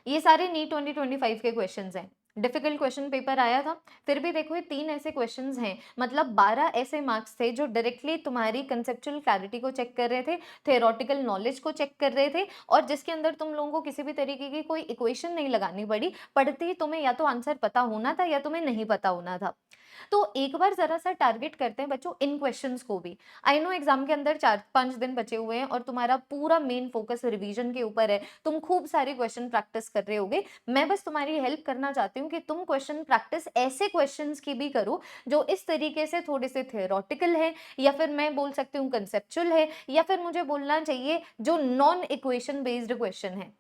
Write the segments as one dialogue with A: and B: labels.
A: ये सारे नीट 2025 के क्वेश्चंस हैं। डिफिकल्ट क्वेश्चन पेपर आया था, फिर भी देखो ये 3 ऐसे क्वेश्चंस हैं, मतलब 12 ऐसे मार्क्स थे जो डायरेक्टली तुम्हारी कंसेप्चुअल क्लैरिटी को चेक कर रहे थे, थ्योरेटिकल नॉलेज को चेक कर रहे थे, और जिसके अंदर तुम लोगों को किसी भी तरीके की कोई इक्वेशन नहीं लगानी पड़ी, पढ़ते ही तुम्हें या तो आंसर पता होना था या तुम्हें नहीं पता होना था। तो एक बार ज़रा-सा टारगेट करते हैं बच्चों इन क्वेश्चंस को भी। आई नो एग्ज़ाम के अंदर 4-5 दिन बचे हुए हैं और तुम्हारा पूरा मेन फ़ोकस रिवीजन के ऊपर है। तुम खूब सारे क्वेश्चन प्रैक्टिस कर रहे होगे। मैं बस तुम्हारी हेल्प करना चाहती हूँ कि तुम क्वेश्चन प्रैक्टिस ऐसे क्वेश्चंस की भी करो जो इस तरीके से थोड़े से थ्योरेटिकल है, या फिर मैं बोल सकती हूँ कांसेप्चुअल है, या फिर मुझे बोलना चाहिए जो नॉन इक्वेशन बेस्ड क्वेश्चन है।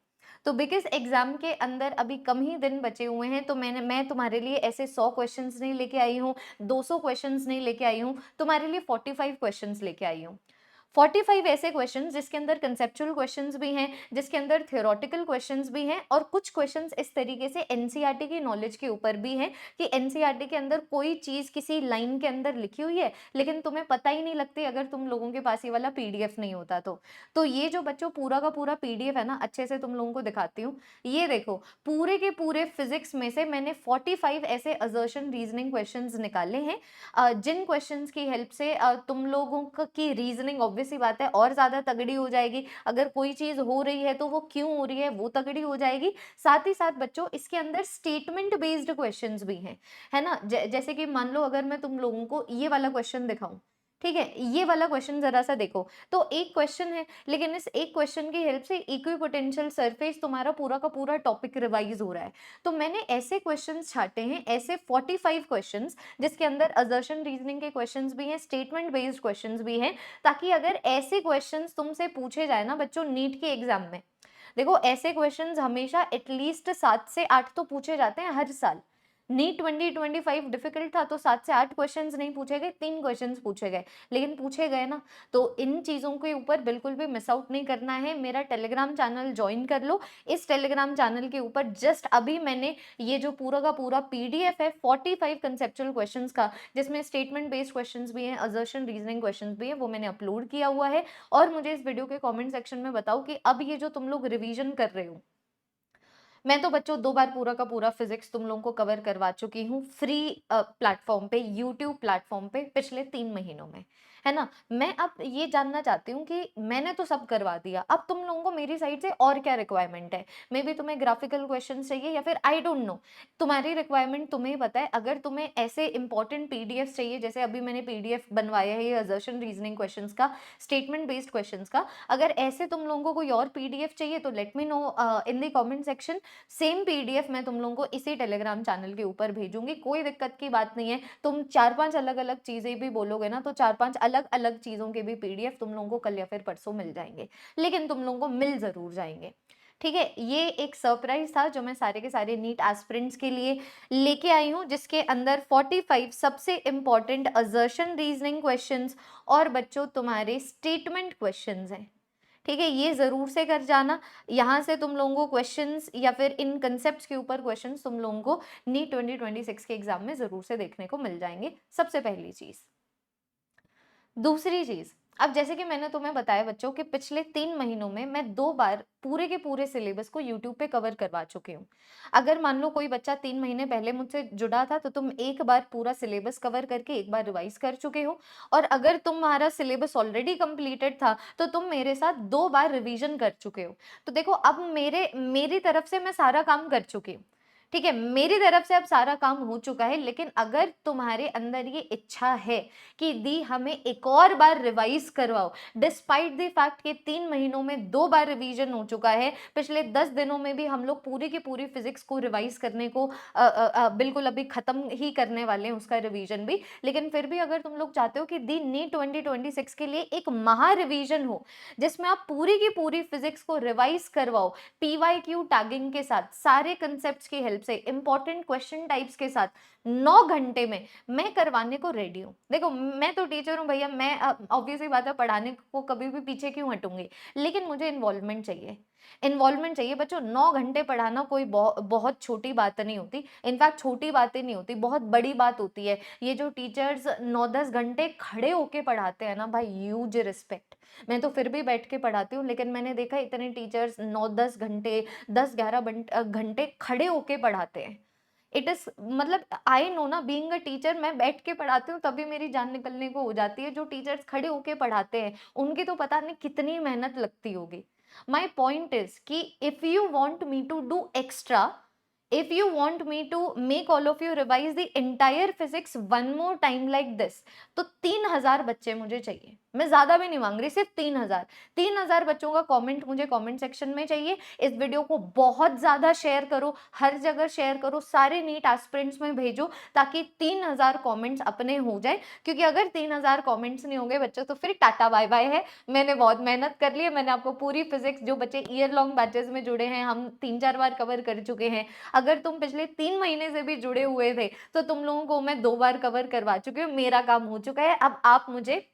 A: तो बिकॉज़ एग्ज़ाम के अंदर अभी कम ही दिन बचे हुए हैं, तो मैं तुम्हारे लिए ऐसे 100 क्वेश्चंस नहीं लेके आई हूँ, 200 क्वेश्चंस नहीं लेके आई हूँ, तुम्हारे लिए 45 क्वेश्चंस लेके आई हूँ। 45 ऐसे क्वेश्चंस जिसके अंदर कांसेप्चुअल क्वेश्चंस भी हैं, जिसके अंदर थ्योरेटिकल क्वेश्चंस भी हैं, और कुछ क्वेश्चंस इस तरीके से एनसीईआरटी की नॉलेज के ऊपर भी हैं कि एनसीईआरटी के अंदर कोई चीज़ किसी लाइन के अंदर लिखी हुई है, लेकिन तुम्हें पता ही नहीं लगती अगर तुम लोगों के पास ये वाला पीडीएफ नहीं होता तो। तो ये जो बच्चों पूरा का पूरा पीडीएफ है ना, अच्छे से तुम लोगों को दिखाती हूँ। ये देखो, पूरे के पूरे फिज़िक्स में से मैंने 45 ऐसे असर्शन रीज़निंग क्वेश्चंस निकाले हैं, जिन क्वेश्चंस की हेल्प से तुम लोगों की रीजनिंग ऑब्वियस सी बात है और ज्यादा तगड़ी हो जाएगी। अगर कोई चीज हो रही है तो वो क्यों हो रही है वो तगड़ी हो जाएगी। साथ ही साथ बच्चों इसके अंदर स्टेटमेंट बेस्ड क्वेश्चंस भी हैं, है ना। जैसे कि मान लो अगर मैं तुम लोगों को ये वाला क्वेश्चन दिखाऊं, ठीक है, ये वाला क्वेश्चन जरा सा देखो। तो एक क्वेश्चन है, लेकिन इस एक क्वेश्चन की हेल्प से इक्विपोटेंशियल सरफेस तुम्हारा पूरा का पूरा टॉपिक रिवाइज हो रहा है। तो मैंने ऐसे क्वेश्चंस छाटे हैं, ऐसे 45 क्वेश्चंस, जिसके अंदर असर्शन रीजनिंग के क्वेश्चंस भी हैं, स्टेटमेंट बेस्ड क्वेश्चंस भी हैं, ताकि अगर ऐसे क्वेश्चंस तुमसे पूछे जाए ना बच्चों नीट के एग्जाम में, देखो ऐसे क्वेश्चंस हमेशा एटलीस्ट 7 से 8 तो पूछे जाते हैं हर साल। नीट 2025 डिफिकल्ट था तो 7 से 8 क्वेश्चंस नहीं पूछे गए, 3 क्वेश्चंस पूछे गए, लेकिन पूछे गए ना। तो इन चीज़ों के ऊपर बिल्कुल भी मिस आउट नहीं करना है। मेरा टेलीग्राम चैनल जॉइन कर लो। इस टेलीग्राम चैनल के ऊपर जस्ट अभी मैंने ये जो पूरा का पूरा पीडीएफ है 45 कंसेप्चुअल क्वेश्चंस का, जिसमें स्टेटमेंट बेस्ड क्वेश्चंस भी हैं, असर्शन रीजनिंग क्वेश्चंस भी हैं, वो मैंने अपलोड किया हुआ है। और मुझे इस वीडियो के कमेंट सेक्शन में बताओ कि अब ये जो तुम लोग रिवीजन कर रहे हो, मैं तो बच्चों 2 बार पूरा का पूरा फिज़िक्स तुम लोगों को कवर करवा चुकी हूँ फ्री प्लेटफ़ॉर्म पे, यूट्यूब प्लेटफ़ॉर्म पे पिछले 3 महीनों में, है ना? मैं अब ये जानना चाहती हूँ कि मैंने तो सब करवा दिया, अब तुम लोगों को मेरी साइड से और क्या रिक्वायरमेंट है? मेबी तुम्हें ग्राफ़िकल क्वेश्चन्स चाहिए या फिर आई डोंट नो, तुम्हारी रिक्वायरमेंट तुम्हें ही पता है। अगर तुम्हें ऐसे इम्पोर्टेंट पीडीएफ्स चाहिए, जैसे अभी मैंने पीडीएफ बनवाया है ये असर्शन रीज़निंग क्वेश्चन्स का, स्टेटमेंट बेस्ड क्वेश्चन्स का, अगर ऐसे तुम लोगों को कोई और पीडीएफ चाहिए तो let me know in the comment section. Same PDF मैं तुम लोगों को इसी टेलीग्राम चैनल के ऊपर भेजूँगी, कोई दिक्कत की बात नहीं है। तुम 4-5 अलग-अलग चीज़ें भी बोलोगे ना, तो 4-5 अलग-अलग चीज़ों के भी पीडीएफ तुम लोगों को कल या फिर परसों मिल जाएँगे। लेकिन तुम लोगों को मिल ज़रूर जाएँगे, ठीक है? ये एक सरप्राइज़ था जो मैं सारे के सारे नीट एस्पिरेंट्स के लिए लेके आई हूँ, जिसके अंदर 45 सबसे इम्पोर्टेंट असर्शन रीज़निंग क्वेश्चंस और बच्चों तुम्हारे स्टेटमेंट क्वेश्चंस हैं। ठीक है, ये ज़रूर से कर जाना। यहाँ से तुम लोगों को क्वेश्चंस या फिर इन कांसेप्ट्स के ऊपर क्वेश्चंस तुम लोगों को नीट 2026 के एग्ज़ाम में ज़रूर से देखने को मिल जाएँगे, सबसे पहली चीज़। दूसरी चीज़, अब जैसे कि मैंने तुम्हें बताया बच्चों कि पिछले 3 महीनों में मैं 2 बार पूरे के पूरे सिलेबस को यूट्यूब पे कवर करवा चुकी हूँ। अगर मान लो कोई बच्चा 3 महीने पहले मुझसे जुड़ा था, तो तुम एक बार पूरा सिलेबस कवर करके एक बार रिवाइज़ कर चुके हो, और अगर तुम्हारा सिलेबस ऑलरेडी कंप्लीटेड था, तो तुम मेरे साथ 2 बार रिवीजन कर चुके हो। तो देखो अब मेरी तरफ से मैं सारा काम कर चुकी हूँ। ठीक है, मेरी तरफ से अब सारा काम हो चुका है, लेकिन अगर तुम्हारे अंदर ये इच्छा है कि दी हमें एक और बार रिवाइज करवाओ, डिस्पाइट द फैक्ट कि 3 महीनों में 2 बार रिवीजन हो चुका है, पिछले 10 दिनों में भी हम लोग पूरी की पूरी फिजिक्स को रिवाइज करने को बिल्कुल अभी खत्म ही करने वाले हैं उसका रिवीजन भी। लेकिन फिर भी अगर तुम लोग चाहते हो कि दी नीट 2026 के लिए एक महा रिवीजन हो, जिसमें आप पूरी की पूरी फिजिक्स को रिवाइज करवाओ, पीवाईक्यू टैगिंग के साथ, सारे कंसेप्ट्स की हेल्प से, इंपॉर्टेंट क्वेश्चन टाइप्स के साथ, 9 घंटे में मैं करवाने को रेडी हूँ। देखो मैं तो टीचर हूँ भैया, मैं ऑब्वियस सी बात है पढ़ाने को कभी भी पीछे क्यों हटूंगी, लेकिन मुझे इन्वॉल्वमेंट चाहिए। इन्वॉल्वमेंट चाहिए बच्चों। 9 घंटे पढ़ाना कोई बहुत छोटी बात नहीं होती, इनफैक्ट छोटी बातें नहीं होती, बहुत बड़ी बात होती है। ये जो टीचर्स 9-10 घंटे खड़े होके पढ़ाते हैं ना भाई, ह्यूज रिस्पेक्ट। मैं तो फिर भी बैठ के पढ़ाती हूँ, लेकिन मैंने देखा इतने टीचर्स 9-10 घंटे, 10-11 घंटे खड़े होके पढ़ाते हैं। इट इज मतलब आई नो ना, बीइंग अ टीचर, मैं बैठ के पढ़ाती हूँ तभी मेरी जान निकलने को हो जाती है। जो टीचर्स खड़े होके पढ़ाते हैं उनकी तो पता नहीं कितनी मेहनत लगती होगी। माई पॉइंट इज कि if you want me to do extra, if you want me to make all of you revise the entire physics one more time like this, तो 3000 बच्चे मुझे चाहिए। मैं ज्यादा भी नहीं मांग रही, सिर्फ 3000। 3000 बच्चों का कमेंट मुझे कमेंट सेक्शन में चाहिए। इस वीडियो को बहुत ज्यादा शेयर करो, हर जगह शेयर करो, सारे नीट एस्पिरेंट्स में भेजो, ताकि 3000 कमेंट्स अपने हो जाए। क्योंकि अगर 3000 कमेंट्स नहीं होंगे बच्चों, तो फिर टाटा बाय बाय है। मैंने बहुत मेहनत कर ली है, मैंने आपको पूरी फिजिक्स, जो बच्चे ईयर लॉन्ग बैचेस में जुड़े हैं, हम 3-4 बार कवर कर चुके हैं। अगर तुम पिछले 3 महीने से भी जुड़े हुए थे, तो तुम लोगों को मैं 2 बार कवर करवा चुकी हूँ। मेरा काम हो चुका है। अब आप मुझे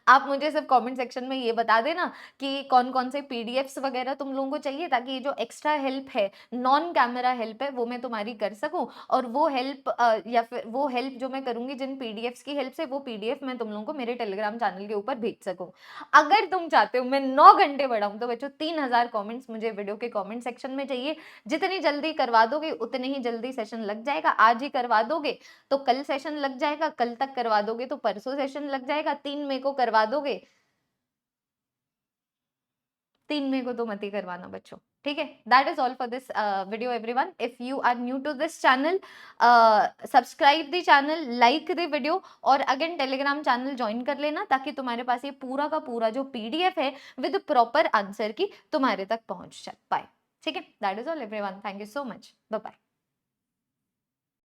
A: आप मुझे सिर्फ कमेंट सेक्शन में ये बता देना कि कौन कौन से पीडीएफ्स वगैरह तुम लोगों को चाहिए, ताकि ये जो एक्स्ट्रा हेल्प है, नॉन कैमरा हेल्प है, वो मैं तुम्हारी कर सकूं। और वो हेल्प या फिर वो हेल्प जो मैं करूंगी जिन पीडीएफ्स की हेल्प से, वो पीडीएफ मैं तुम लोगों को मेरे टेलीग्राम चैनल के ऊपर भेज सकूं। अगर तुम चाहते हो मैं 9 घंटे पढ़ाऊं, तो बच्चों 3000 कमेंट्स मुझे वीडियो के कमेंट सेक्शन में चाहिए। जितनी जल्दी करवा दोगे उतने ही जल्दी सेशन लग जाएगा। आज ही करवा दोगे तो कल सेशन लग जाएगा, कल तक करवा दोगे तो परसों सेशन लग जाएगा, 3 मई को करवा दोगे, 3 मई को तो मत ही करवाना बच्चों। ठीक है, that is all for this video everyone. If you are new to this channel, subscribe the channel, like the video, और अगेन टेलीग्राम चैनल ज्वाइन कर लेना, ताकि तुम्हारे पास ये पूरा का पूरा जो पीडीएफ है विद प्रॉपर आंसर की तुम्हारे तक पहुंच जाए। बाय। ठीक है, that is all everyone, thank you so much, bye bye.